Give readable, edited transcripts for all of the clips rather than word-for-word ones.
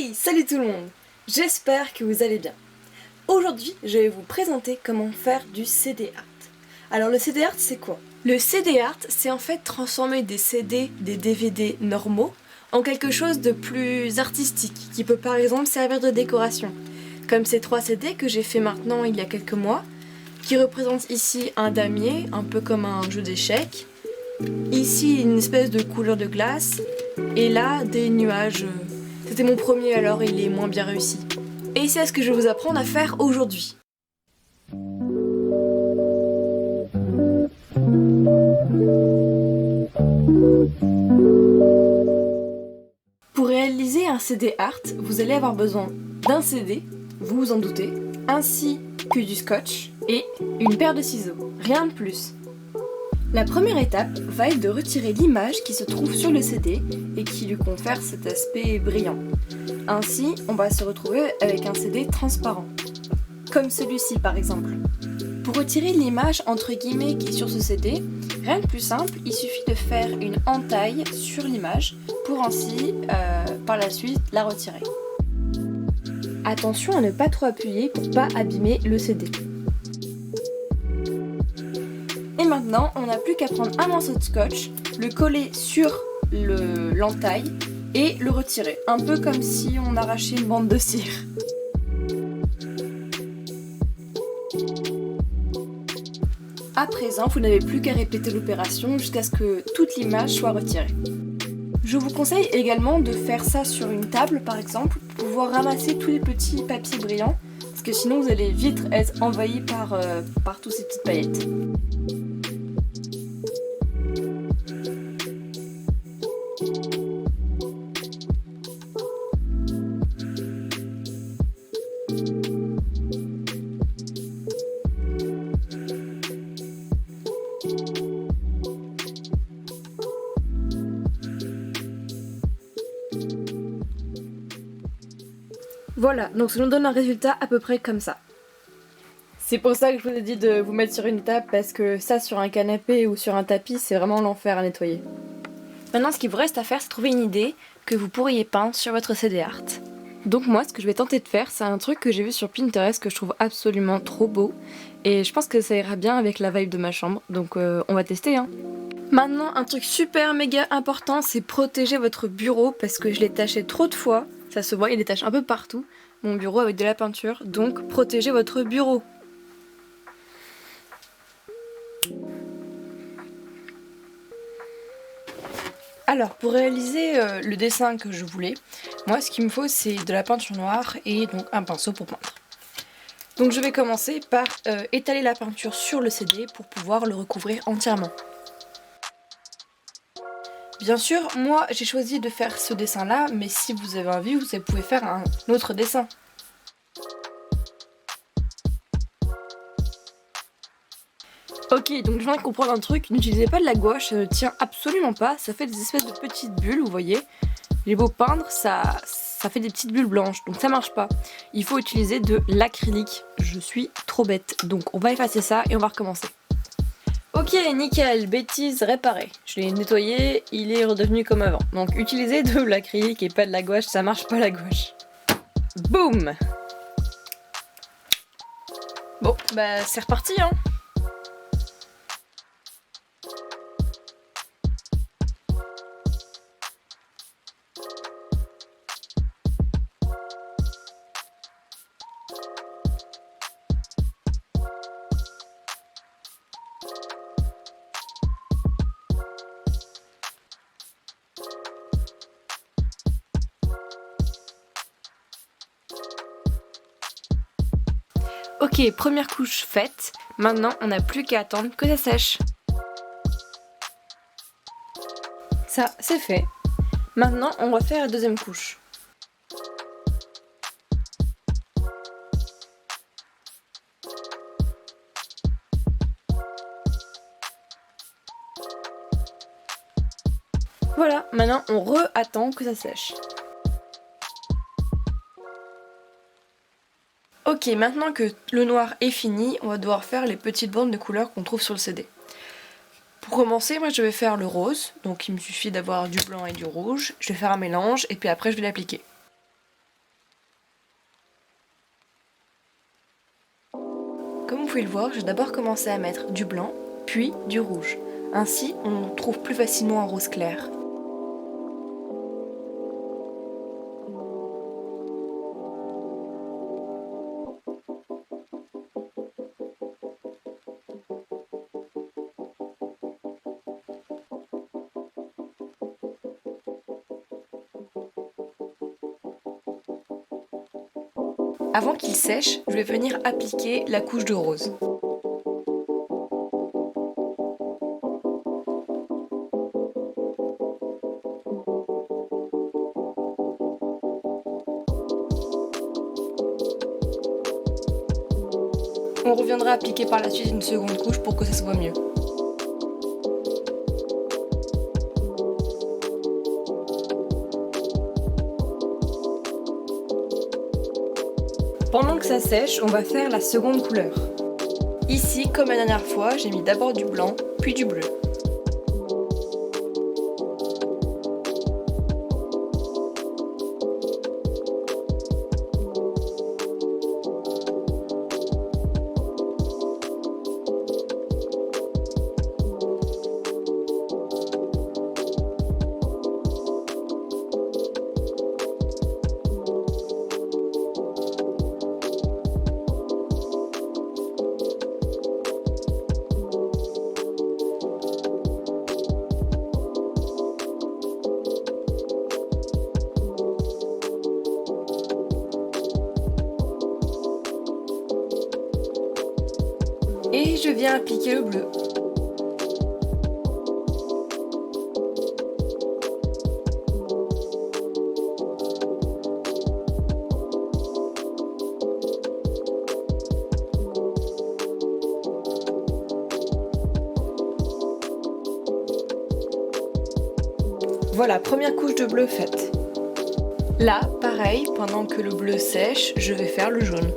Hey, salut tout le monde! J'espère que vous allez bien. Aujourd'hui, je vais vous présenter comment faire du CD art. Alors le CD art, c'est quoi? Le CD art, c'est en fait transformer des CD, des DVD normaux, en quelque chose de plus artistique, qui peut par exemple servir de décoration. Comme ces 3 CD que j'ai fait maintenant il y a quelques mois, qui représentent ici un damier, un peu comme un jeu d'échecs, ici une espèce de couleur de glace, et là des nuages. C'était mon premier alors il est moins bien réussi. Et c'est ce que je vais vous apprendre à faire aujourd'hui. Pour réaliser un CD art, vous allez avoir besoin d'un CD, vous vous en doutez, ainsi que du scotch et une paire de ciseaux, rien de plus. La première étape va être de retirer l'image qui se trouve sur le CD et qui lui confère cet aspect brillant. Ainsi, on va se retrouver avec un CD transparent, comme celui-ci par exemple. Pour retirer l'image entre guillemets qui est sur ce CD, rien de plus simple, il suffit de faire une entaille sur l'image pour ainsi, par la suite, la retirer. Attention à ne pas trop appuyer pour pas abîmer le CD. Et maintenant, on n'a plus qu'à prendre un morceau de scotch, le coller sur l'entaille et le retirer, un peu comme si on arrachait une bande de cire. À présent, vous n'avez plus qu'à répéter l'opération jusqu'à ce que toute l'image soit retirée. Je vous conseille également de faire ça sur une table par exemple, pour pouvoir ramasser tous les petits papiers brillants, parce que sinon vous allez vite être envahi par toutes ces petites paillettes. Voilà, donc ça nous donne un résultat à peu près comme ça. C'est pour ça que je vous ai dit de vous mettre sur une table, parce que ça sur un canapé ou sur un tapis, c'est vraiment l'enfer à nettoyer. Maintenant, ce qu'il vous reste à faire, c'est trouver une idée que vous pourriez peindre sur votre CD art. Donc moi, ce que je vais tenter de faire, c'est un truc que j'ai vu sur Pinterest que je trouve absolument trop beau. Et je pense que ça ira bien avec la vibe de ma chambre, donc on va tester hein. Maintenant, un truc super méga important, c'est protéger votre bureau, parce que je l'ai taché trop de fois. Ça se voit, il y a des taches un peu partout, mon bureau avec de la peinture, donc protégez votre bureau. Alors, pour réaliser le dessin que je voulais, moi ce qu'il me faut c'est de la peinture noire et donc un pinceau pour peindre. Donc je vais commencer par étaler la peinture sur le CD pour pouvoir le recouvrir entièrement. Bien sûr, moi j'ai choisi de faire ce dessin là, mais si vous avez envie, vous pouvez faire un autre dessin. Ok, donc je viens de comprendre un truc, n'utilisez pas de la gouache, ça ne tient absolument pas, ça fait des espèces de petites bulles, vous voyez. J'ai beau peindre, ça fait des petites bulles blanches, donc ça marche pas. Il faut utiliser de l'acrylique, je suis trop bête. Donc on va effacer ça et on va recommencer. Ok, nickel, bêtise réparée. Je l'ai nettoyé, il est redevenu comme avant. Donc utilisez de l'acrylique et pas de la gouache, ça marche pas la gouache. Boum! Bon, bah c'est reparti hein. Ok, première couche faite. Maintenant, on n'a plus qu'à attendre que ça sèche. Ça, c'est fait. Maintenant, on va faire la deuxième couche. Voilà, maintenant on re-attend que ça sèche. Ok, maintenant que le noir est fini, on va devoir faire les petites bandes de couleurs qu'on trouve sur le CD. Pour commencer, moi je vais faire le rose, donc il me suffit d'avoir du blanc et du rouge. Je vais faire un mélange et puis après je vais l'appliquer. pouvez le voir, j'ai d'abord commencé à mettre du blanc, puis du rouge. Ainsi, on trouve plus facilement un rose clair. Avant qu'il sèche, je vais venir appliquer la couche de rose. On reviendra appliquer par la suite une seconde couche pour que ça soit mieux. Pendant que ça sèche, on va faire la seconde couleur. Ici, comme la dernière fois, j'ai mis d'abord du blanc, puis du bleu. Et je viens appliquer le bleu. Voilà, première couche de bleu faite. Là, pareil, pendant que le bleu sèche, je vais faire le jaune.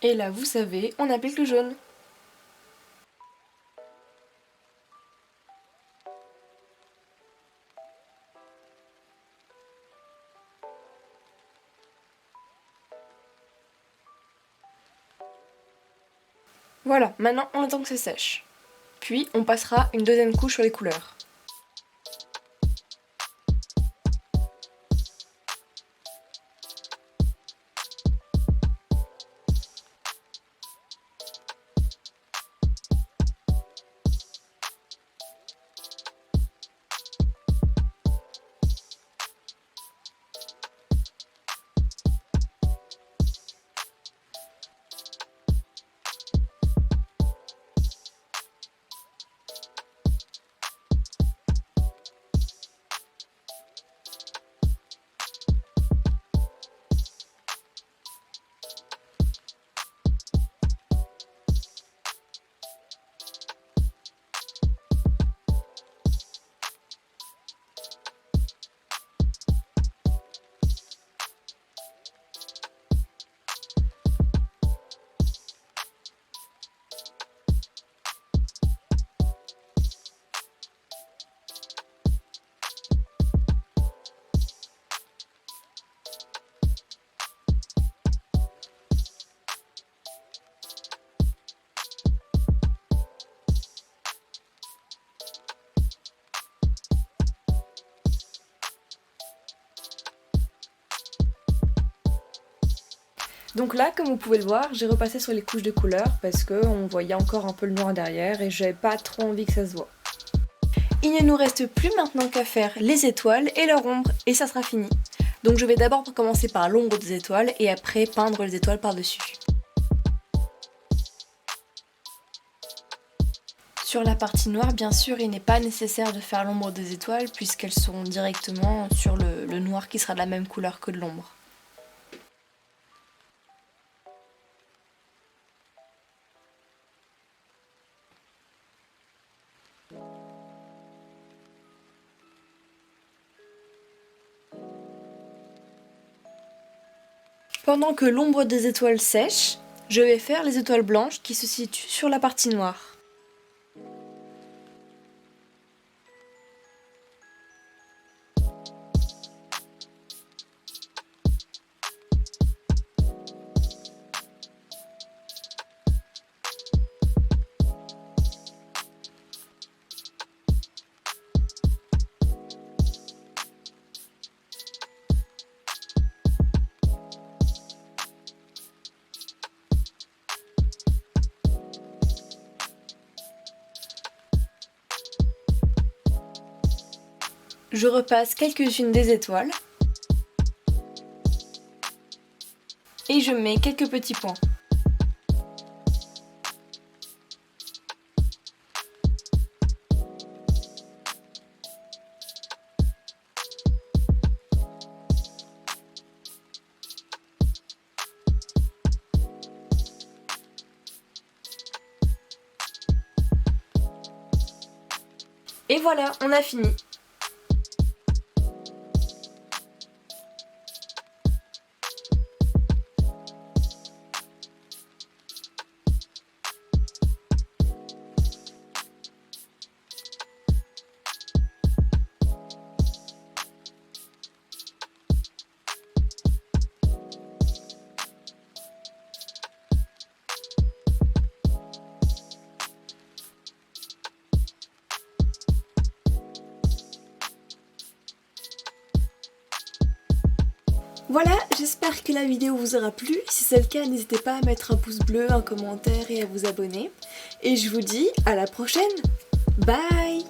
Et là, vous savez, on applique le jaune. Voilà, maintenant on attend que ça sèche. Puis on passera une deuxième couche sur les couleurs. Donc là, comme vous pouvez le voir, j'ai repassé sur les couches de couleurs parce qu'on voyait encore un peu le noir derrière et j'avais pas trop envie que ça se voit. Il ne nous reste plus maintenant qu'à faire les étoiles et leur ombre et ça sera fini. Donc je vais d'abord commencer par l'ombre des étoiles et après peindre les étoiles par-dessus. Sur la partie noire, bien sûr, il n'est pas nécessaire de faire l'ombre des étoiles puisqu'elles sont directement sur le noir qui sera de la même couleur que de l'ombre. Pendant que l'ombre des étoiles sèche, je vais faire les étoiles blanches qui se situent sur la partie noire. Je repasse quelques-unes des étoiles et je mets quelques petits points. Et voilà, on a fini. Voilà, j'espère que la vidéo vous aura plu. Si c'est le cas, n'hésitez pas à mettre un pouce bleu, un commentaire et à vous abonner. Et je vous dis à la prochaine. Bye!